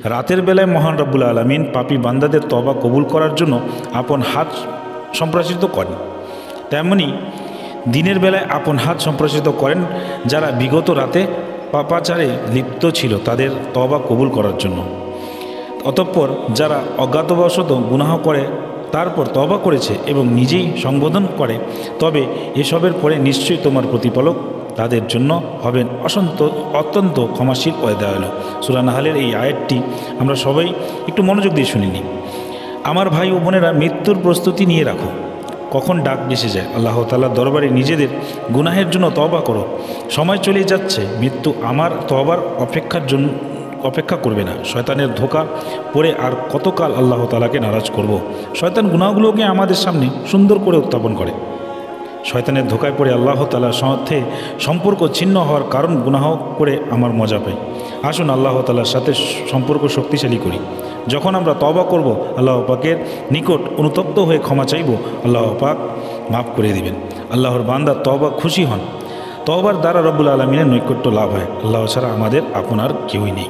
রাতের বেলায় মহান রব্বুল আলামিন পাপী বান্দাদের তওবা কবুল করার জন্য আপন হাত সম্প্রসারিত করেন, তেমনি দিনের বেলায় আপন হাত সম্প্রসারিত করেন যারা বিগত রাতে পাপাচারে লিপ্ত ছিল তাদের তওবা কবুল করার জন্য। অতঃপর যারা অজ্ঞাতবশত গুনাহ করে তারপর তওবা করেছে এবং নিজেই সংবোধন করে, তবে এসবের পরে নিশ্চয়ই তোমার প্রতিপালক তাদের জন্য হবেন অত্যন্ত ক্ষমাশীল ও দয়ালু। সূরা নাহলের এই আয়াতটি আমরা সবাই একটু মনোযোগ দিয়ে শুনিনি। আমার ভাই ও বোনেরা, মৃত্যুর প্রস্তুতি নিয়ে রাখো, কখন ডাক ভেসে যায়। আল্লাহ তাআলার দরবারে নিজেদের গুনাহের জন্য তওবা করো। সময় চলে যাচ্ছে, মৃত্যু আমার তওবার অপেক্ষা করবে না। শয়তানের ধোঁকা পড়ে আর কতকাল আল্লাহ তাআলাকে নারাজ করব। শয়তান গুনাহগুলোকে আমাদের সামনে সুন্দর করে উত্থাপন করে। শয়তানের ধোঁকায় পড়ে আল্লাহ তাআলার সাথে সম্পর্ক ছিন্ন হওয়ার কারণ গুনাহ করে আমার মজা পাই। আসুন আল্লাহ তাআলার সাথে সম্পর্ক শক্তিশালী করি। যখন আমরা তওবা করব, আল্লাহ পাকের নিকট অনুতপ্ত হয়ে ক্ষমা চাইব, আল্লাহ পাক মাফ করে দিবেন। আল্লাহর বান্দা তওবা খুশি হন। তওবার দ্বারা রব্বুল আলামিনের নৈকট্য লাভ হয়। আল্লাহ ছাড়া আমাদের আপনার কেউই নেই।